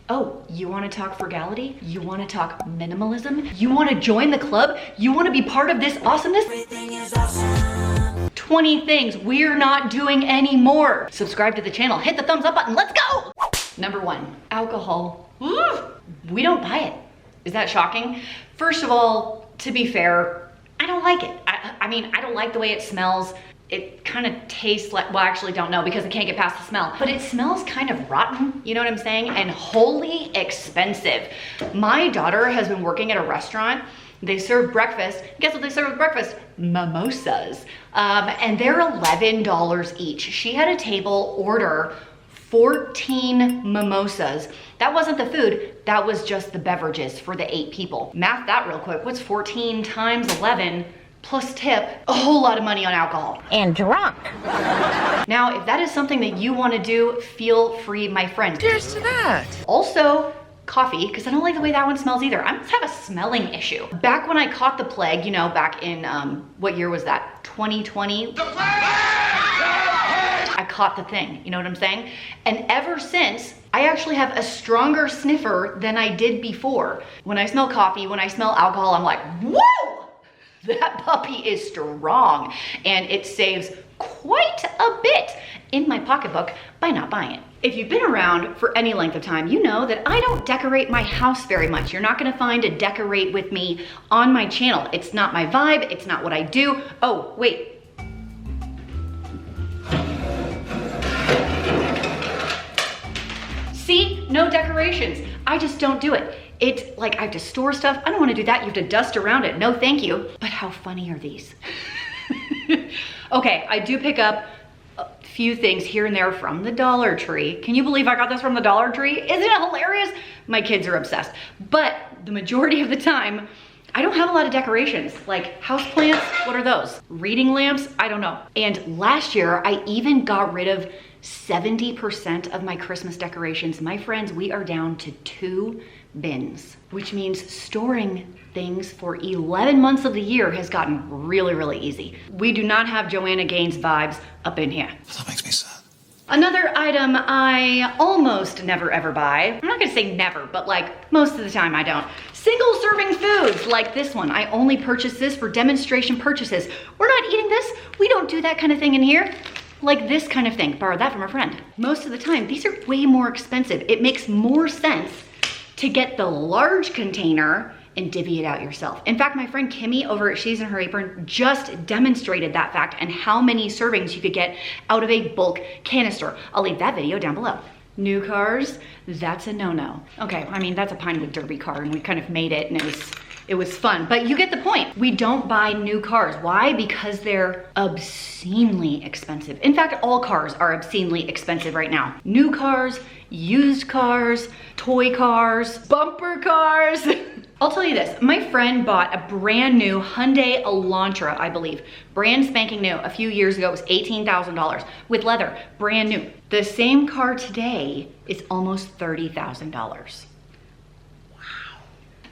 Oh, you wanna talk frugality? You wanna talk minimalism? You wanna join the club? You wanna be part of this awesomeness? Everything is awesome. 20 things we're not doing anymore. Subscribe to the channel, hit the thumbs up button, let's go! Number 1, alcohol. We don't buy it. Is that shocking? First of all, to be fair, I don't like it. I mean, I don't like the way it smells. It kind of tastes like, well, I actually don't know because I can't get past the smell, but it smells kind of rotten, you know what I'm saying? And wholly expensive. My daughter has been working at a restaurant. They serve breakfast. Guess what they serve with breakfast? Mimosas. And they're $11 each. She had a table order 14 mimosas. That wasn't the food, that was just the beverages for the 8 people. Math that real quick. What's 14 times 11? Plus tip, a whole lot of money on alcohol. And drunk. Now, if that is something that you want to do, feel free, my friend. Cheers to that. Also, coffee, because I don't like the way that one smells either. I must have a smelling issue. Back when I caught the plague, you know, back in, what year was that? 2020? I caught the thing, you know what I'm saying? And ever since, I actually have a stronger sniffer than I did before. When I smell coffee, when I smell alcohol, I'm like, whoa! That puppy is strong, and it saves quite a bit in my pocketbook by not buying it. If you've been around for any length of time, you know that I don't decorate my house very much. You're not gonna find a decorate with me on my channel. It's not my vibe, it's not what I do. Oh, wait. See, no decorations. I just don't do it. It's like I have to store stuff. I don't want to do that. You have to dust around it. No, thank you. But how funny are these? Okay, I do pick up a few things here and there from the Dollar Tree. Can you believe I got this from the Dollar Tree? Isn't it hilarious? My kids are obsessed. But the majority of the time, I don't have a lot of decorations. Like houseplants, what are those? Reading lamps, I don't know. And last year, I even got rid of 70% of my Christmas decorations. My friends, we are down to 2 bins, which means storing things for 11 months of the year has gotten really, really easy. We do not have Joanna Gaines vibes up in here. That makes me sad. Another item I almost never ever buy. I'm not gonna say never, but like most of the time I don't. Single serving foods like this one. I only purchase this for demonstration purchases. We're not eating this. We don't do that kind of thing in here. Like this kind of thing, borrowed that from a friend. Most of the time, these are way more expensive. It makes more sense to get the large container and divvy it out yourself. In fact, my friend Kimmy over at She's in Her Apron just demonstrated that fact and how many servings you could get out of a bulk canister. I'll leave that video down below. New cars, that's a no-no. Okay, I mean, that's a Pinewood Derby car and we kind of made it and it was fun, but you get the point. We don't buy new cars. Why? Because they're obscenely expensive. In fact, all cars are obscenely expensive right now. New cars, used cars, toy cars, bumper cars. I'll tell you this, my friend bought a brand new Hyundai Elantra, I believe. Brand spanking new, a few years ago, it was $18,000 with leather, brand new. The same car today is almost $30,000.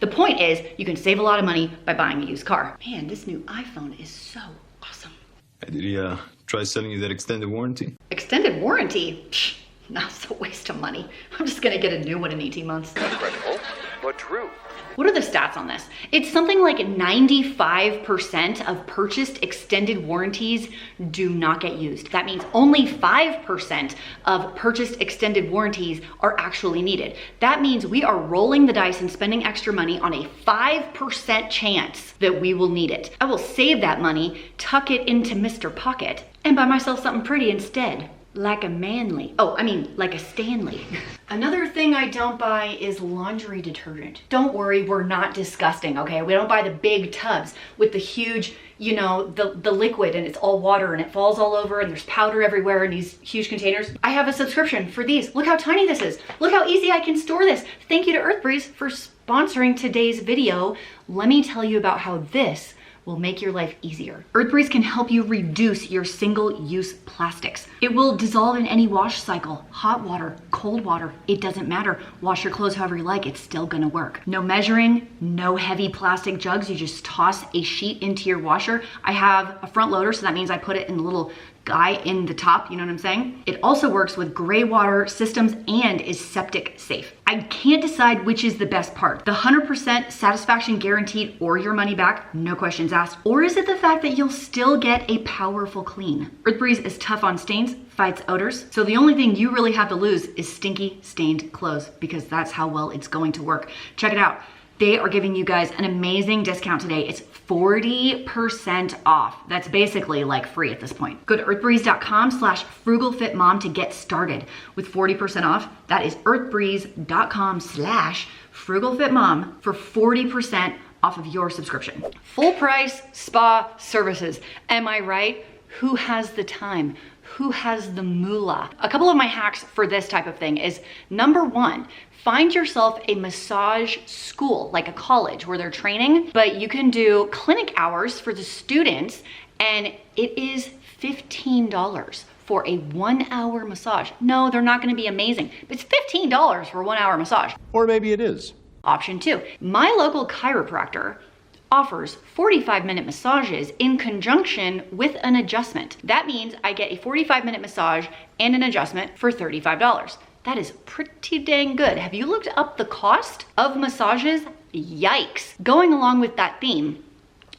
The point is, you can save a lot of money by buying a used car. Man, this new iPhone is so awesome. Did he try selling you that extended warranty? Extended warranty? Psh, that's a waste of money. I'm just gonna get a new one in 18 months. Incredible, but true. What are the stats on this? It's something like 95% of purchased extended warranties do not get used. That means only 5% of purchased extended warranties are actually needed. That means we are rolling the dice and spending extra money on a 5% chance that we will need it. I will save that money, tuck it into Mr. Pocket, and buy myself something pretty instead. Like a Manly. Oh, I mean, like a Stanley. Another thing I don't buy is laundry detergent. Don't worry, we're not disgusting, okay? We don't buy the big tubs with the huge, you know, the liquid and it's all water and it falls all over and there's powder everywhere in these huge containers. I have a subscription for these. Look how tiny this is. Look how easy I can store this. Thank you to EarthBreeze for sponsoring today's video. Let me tell you about how this will make your life easier. EarthBreeze can help you reduce your single-use plastics. It will dissolve in any wash cycle, hot water, cold water, it doesn't matter. Wash your clothes however you like, it's still gonna work. No measuring, no heavy plastic jugs, you just toss a sheet into your washer. I have a front loader, so that means I put it in the little guy in the top, you know what I'm saying? It also works with gray water systems and is septic safe. I can't decide which is the best part. The 100% satisfaction guaranteed or your money back, no questions asked. Or is it the fact that you'll still get a powerful clean? Earthbreeze is tough on stains, fights odors. So the only thing you really have to lose is stinky, stained clothes, because that's how well it's going to work. Check it out. They are giving you guys an amazing discount today. It's 40% off. That's basically like free at this point. Go to earthbreeze.com/frugalfitmom to get started with 40% off. That is earthbreeze.com/frugalfitmom for 40% off of your subscription. Full price spa services. Am I right? Who has the time? Who has the moolah? A couple of my hacks for this type of thing is, number one, find yourself a massage school, like a college where they're training, but you can do clinic hours for the students, and it is $15 for a 1 hour massage. No, they're not gonna be amazing, but it's $15 for a 1 hour massage. Or maybe it is. Option two, my local chiropractor offers 45-minute massages in conjunction with an adjustment. That means I get a 45-minute massage and an adjustment for $35. That is pretty dang good. Have you looked up the cost of massages? Yikes. Going along with that theme,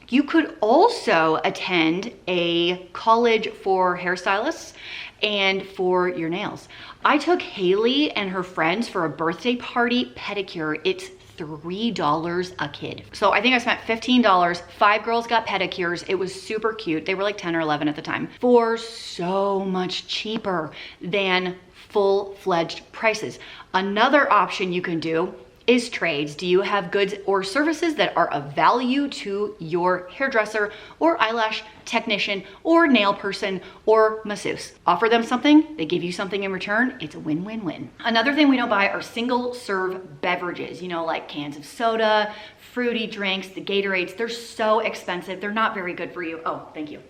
you could also attend a college for hairstylists and for your nails. I took Haley and her friends for a birthday party pedicure. It's $3 a kid. So I think I spent $15. 5 girls got pedicures. It was super cute. They were like 10 or 11 at the time, for so much cheaper than full-fledged prices. Another option you can do is trades. Do you have goods or services that are of value to your hairdresser or eyelash technician or nail person or masseuse? Offer them something, they give you something in return. It's a win-win-win. Another thing we don't buy are single-serve beverages, you know, like cans of soda, fruity drinks, the Gatorades. They're so expensive. They're not very good for you. Oh, thank you.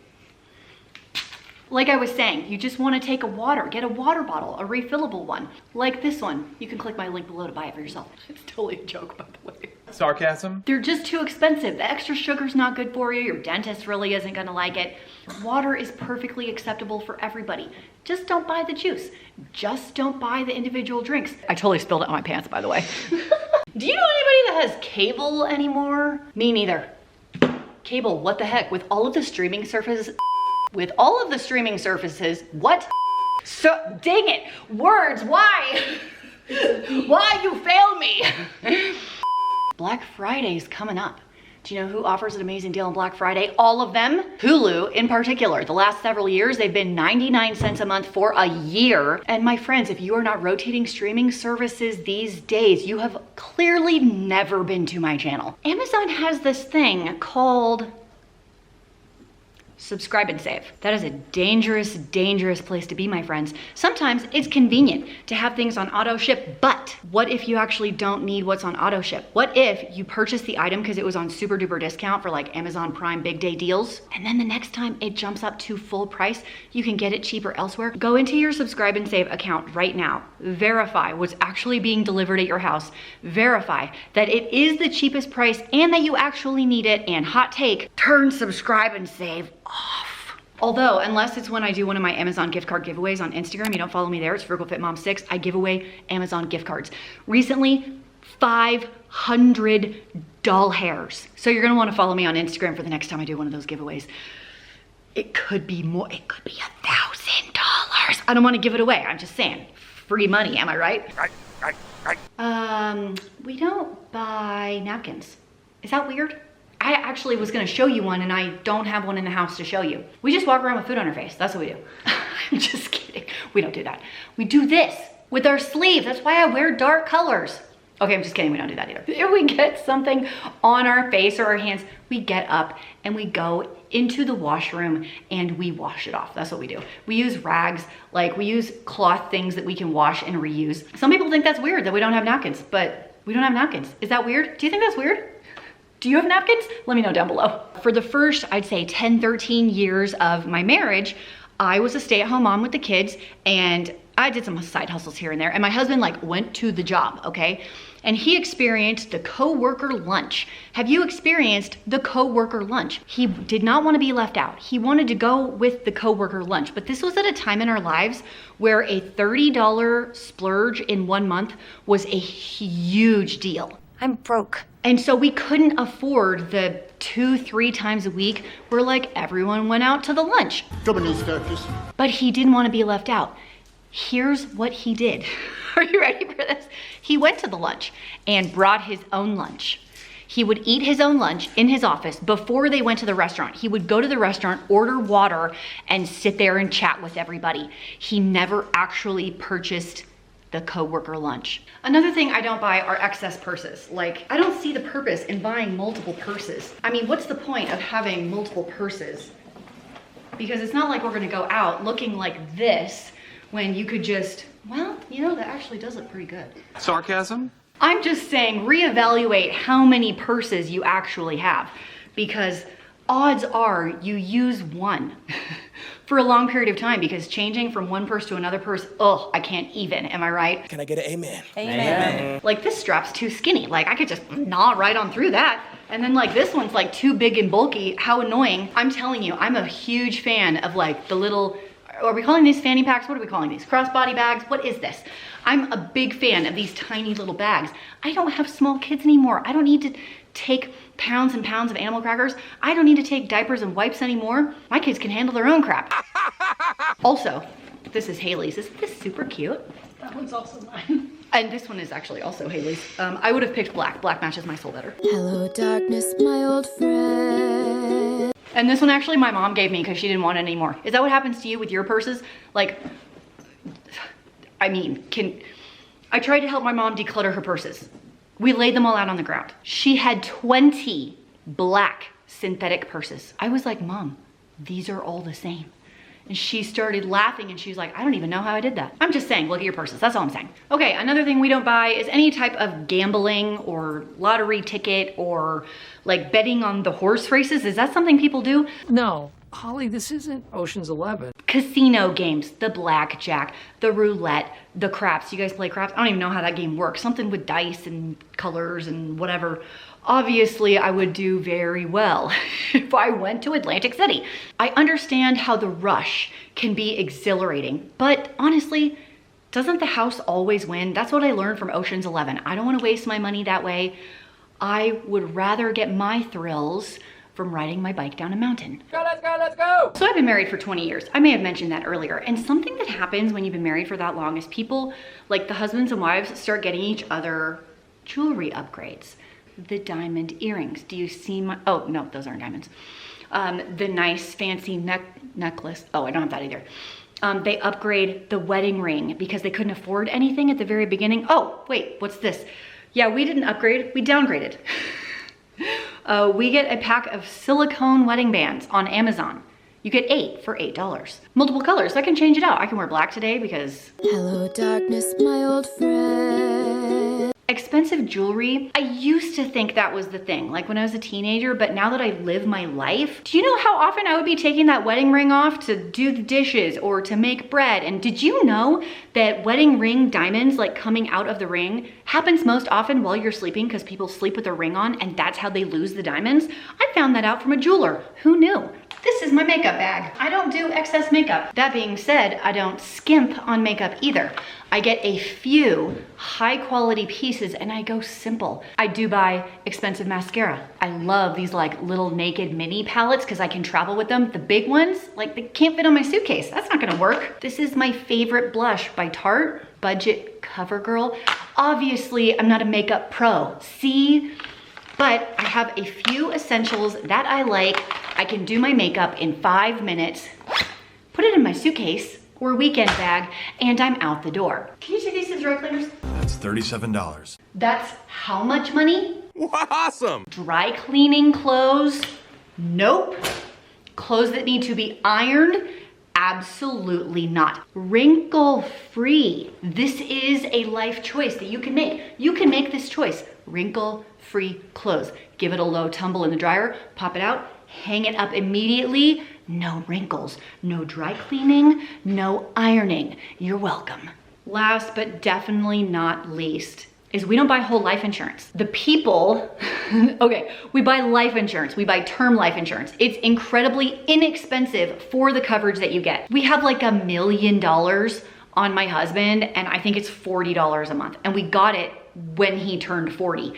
Like I was saying, you just want to take a water, get a water bottle, a refillable one, like this one. You can click my link below to buy it for yourself. It's totally a joke, by the way. Sarcasm? They're just too expensive. The extra sugar's not good for you. Your dentist really isn't gonna like it. Water is perfectly acceptable for everybody. Just don't buy the juice. Just don't buy the individual drinks. I totally spilled it on my pants, by the way. Do you know anybody that has cable anymore? Me neither. Cable, what the heck? With all of the streaming services, what? So, dang it, words, why? Why you failed me? Black Friday's coming up. Do you know who offers an amazing deal on Black Friday? All of them. Hulu in particular. The last several years, they've been 99 cents a month for a year. And my friends, if you are not rotating streaming services these days, you have clearly never been to my channel. Amazon has this thing called subscribe and save. That is a dangerous, dangerous place to be, my friends. Sometimes it's convenient to have things on auto ship, but what if you actually don't need what's on auto ship? What if you purchase the item because it was on super duper discount for like Amazon Prime big day deals, and then the next time it jumps up to full price, you can get it cheaper elsewhere? Go into your subscribe and save account right now. Verify what's actually being delivered at your house. Verify that it is the cheapest price and that you actually need it. And hot take, turn subscribe and save off. Although, unless it's when I do one of my Amazon gift card giveaways on Instagram, you don't follow me there, it's FrugalFitMom6, I give away Amazon gift cards. Recently, 500 doll hairs. So you're gonna wanna follow me on Instagram for the next time I do one of those giveaways. It could be more, it could be $1,000. I don't wanna give it away, I'm just saying. Free money, am I right? Right. We don't buy napkins. Is that weird? I actually was gonna show you one and I don't have one in the house to show you. We just walk around with food on our face. That's what we do. I'm just kidding. We don't do that. We do this with our sleeves. That's why I wear dark colors. Okay, I'm just kidding. We don't do that either. If we get something on our face or our hands, we get up and we go into the washroom and we wash it off. That's what we do. We use rags, like we use cloth things that we can wash and reuse. Some people think that's weird that we don't have napkins, but we don't have napkins. Is that weird? Do you think that's weird? Do you have napkins? Let me know down below. For the first, I'd say 10, 13 years of my marriage, I was a stay-at-home mom with the kids, and I did some side hustles here and there, and my husband like went to the job, okay? And he experienced the co-worker lunch. Have you experienced the co-worker lunch? He did not want to be left out. He wanted to go with the co-worker lunch, but this was at a time in our lives where a $30 splurge in 1 month was a huge deal. I'm broke. And so we couldn't afford the 2-3 times a week where like everyone went out to the lunch. But he didn't want to be left out. Here's what he did. Are you ready for this? He went to the lunch and brought his own lunch. He would eat his own lunch in his office before they went to the restaurant. He would go to the restaurant, order water, and sit there and chat with everybody. He never actually purchased the coworker lunch. Another thing I don't buy are excess purses. Like, I don't see the purpose in buying multiple purses. I mean, what's the point of having multiple purses? Because it's not like we're gonna go out looking like this when you could just, well, you know, that actually does look pretty good. Sarcasm? I'm just saying, reevaluate how many purses you actually have, because odds are you use one for a long period of time, because changing from one purse to another purse, oh, I can't even, am I right? Can I get an amen? Amen. Like this strap's too skinny, like I could just gnaw right on through that. And then like this one's like too big and bulky, how annoying. I'm telling you, I'm a huge fan of like the little, are we calling these fanny packs? What are we calling these? Crossbody bags? What is this? I'm a big fan of these tiny little bags. I don't have small kids anymore. I don't need to take pounds and pounds of animal crackers. I don't need to take diapers and wipes anymore. My kids can handle their own crap. Also, this is Haley's. Isn't this super cute? That one's also mine. And this one is actually also Haley's. I would have picked black. Black matches my soul better. Hello, darkness, my old friend. And this one actually my mom gave me because she didn't want it anymore. Is that what happens to you with your purses? Like, I mean, I tried to help my mom declutter her purses. We laid them all out on the ground. She had 20 black synthetic purses. I was like, Mom, these are all the same. And she started laughing and she's like, I don't even know how I did that. I'm just saying, look at your purses. That's all I'm saying. Okay, another thing we don't buy is any type of gambling or lottery ticket or like betting on the horse races. Is that something people do? No, Holly, this isn't Ocean's 11. Casino games, the blackjack, the roulette, the craps. You guys play craps? I don't even know how that game works. Something with dice and colors and whatever. Obviously, I would do very well if I went to Atlantic City. I understand how the rush can be exhilarating, but honestly, doesn't the house always win? That's what I learned from Ocean's 11. I don't want to waste my money that way. I would rather get my thrills from riding my bike down a mountain. Let's go! So I've been married for 20 years. I may have mentioned that earlier. And something that happens when you've been married for that long is people, like the husbands and wives, start getting each other jewelry upgrades. The diamond earrings. Do you see my, oh no, those aren't diamonds. The nice fancy necklace. Oh, I don't have that either. They upgrade the wedding ring because they couldn't afford anything at the very beginning. Oh, wait, what's this? Yeah, we didn't upgrade, we downgraded. We get a pack of silicone wedding bands on Amazon. You get 8 for $8. Multiple colors, so I can change it out. I can wear black today because... Hello, darkness, my old friend. Expensive jewelry, I used to think that was the thing, like when I was a teenager, but now that I live my life, do you know how often I would be taking that wedding ring off to do the dishes or to make bread? And did you know that wedding ring diamonds, like coming out of the ring, happens most often while you're sleeping because people sleep with their ring on and that's how they lose the diamonds? I found that out from a jeweler. Who knew? This is my makeup bag. I don't do excess makeup. That being said, I don't skimp on makeup either. I get a few high quality pieces and I go simple. I do buy expensive mascara. I love these like little naked mini palettes because I can travel with them. The big ones, like they can't fit on my suitcase. That's not gonna work. This is my favorite blush by Tarte, Budget CoverGirl. Obviously, I'm not a makeup pro. See? But I have a few essentials that I like. I can do my makeup in 5 minutes, put it in my suitcase or weekend bag, and I'm out the door. Can you take these to dry cleaners? That's $37. That's how much money? Awesome! Dry cleaning clothes? Nope. Clothes that need to be ironed? Absolutely not. Wrinkle free. This is a life choice that you can make. You can make this choice. Wrinkle free clothes. Give it a low tumble in the dryer, pop it out, hang it up immediately. no wrinkles, no dry cleaning, no ironing. You're welcome. Last but definitely not least is we don't buy whole life insurance. The people, okay, we buy life insurance. We buy term life insurance. It's incredibly inexpensive for the coverage that you get. We have like $1 million on my husband, and I think it's $40 a month. And we got it when he turned 40.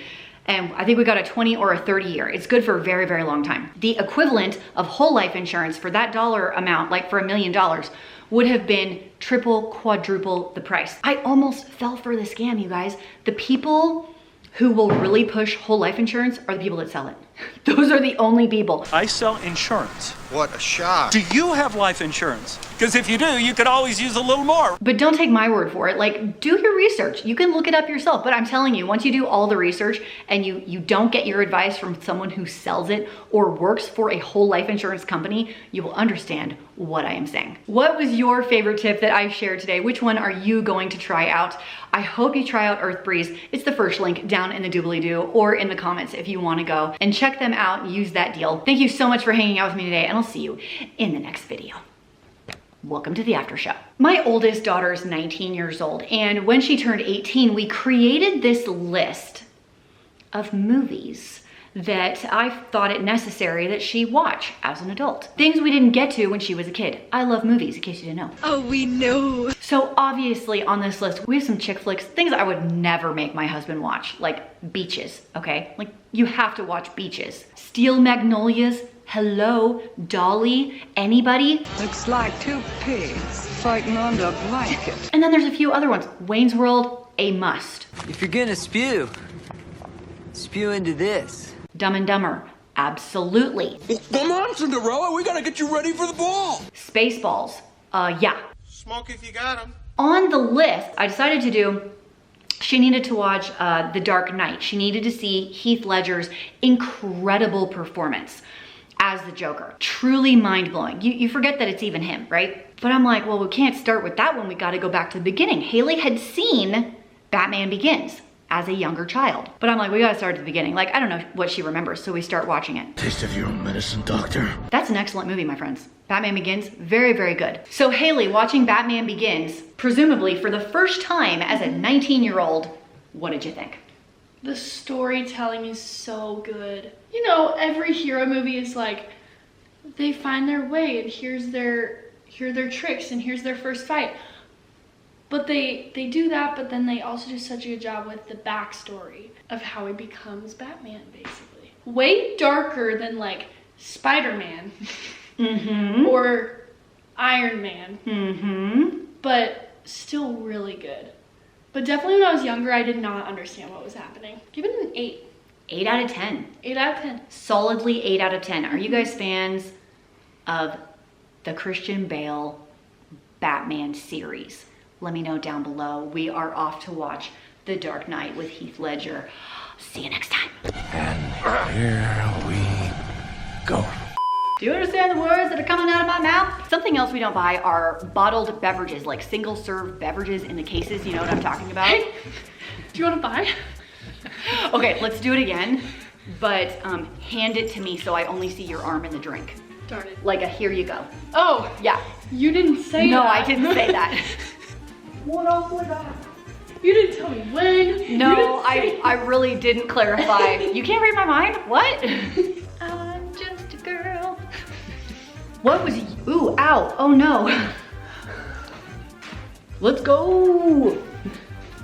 And I think we got a 20 or a 30 year. It's good for a very, very long time. The equivalent of whole life insurance for that dollar amount, like for $1 million, would have been triple, quadruple the price. I almost fell for the scam, you guys. The people who will really push whole life insurance are the people that sell it. Those are the only people. I sell insurance. What a shock. Do you have life insurance? Because if you do, you could always use a little more. But don't take my word for it. Like, do your research. You can look it up yourself. But I'm telling you, once you do all the research and you don't get your advice from someone who sells it or works for a whole life insurance company, you will understand what I am saying. What was your favorite tip that I shared today? Which one are you going to try out? I hope you try out Earth Breeze. It's the first link down in the doobly-doo or in the comments if you want to go and check them out and use that deal. Thank you so much for hanging out with me today, and I'll see you in the next video. Welcome to the after show. My oldest daughter is 19 years old, and when she turned 18, we created this list of movies that I thought it necessary that she watch as an adult. Things we didn't get to when she was a kid. I love movies, in case you didn't know. Oh, we know. So obviously on this list, we have some chick flicks, things I would never make my husband watch, like Beaches, okay? Like, you have to watch Beaches. Steel Magnolias, hello, Dolly, anybody? Looks like two pigs fighting under a blanket. And then there's a few other ones. Wayne's World, a must. If you're gonna spew into this. Dumb and Dumber, absolutely. Come on, Cinderella, we gotta get you ready for the ball. Spaceballs, yeah. Smoke if you got 'em. On the list, I decided to do, she needed to watch The Dark Knight. She needed to see Heath Ledger's incredible performance as the Joker. Truly mind-blowing. You forget that it's even him, right? But I'm like, well, we can't start with that one. We gotta go back to the beginning. Haley had seen Batman Begins as a younger child. But I'm like, we gotta start at the beginning. Like, I don't know what she remembers, so we start watching it. Taste of your own medicine, doctor. That's an excellent movie, my friends. Batman Begins, very, very good. So Haley, watching Batman Begins, presumably for the first time as a 19-year-old, what did you think? The storytelling is so good. You know, every hero movie is like, they find their way and here are their tricks and here's their first fight. But they do that, but then they also do such a good job with the backstory of how he becomes Batman, basically. Way darker than like Spider-Man or Iron Man, but still really good. But definitely when I was younger, I did not understand what was happening. Give it an 8. 8 out of 10. 8 out of 10. Solidly 8 out of 10. Are you guys fans of the Christian Bale Batman series? Let me know down below. We are off to watch The Dark Knight with Heath Ledger. See you next time. And here we go. Do you understand the words that are coming out of my mouth? Something else we don't buy are bottled beverages, like single serve beverages in the cases. You know what I'm talking about? Hey, do you want to buy? Okay, let's do it again, but hand it to me so I only see your arm in the drink. Darn it. Like a here you go. Oh, Yeah. you didn't say that. No, I didn't say that. What else would I? You didn't tell me when. No, I really didn't clarify. You can't read my mind? What? I'm just a girl. What was, ooh, ow, oh no. Let's go.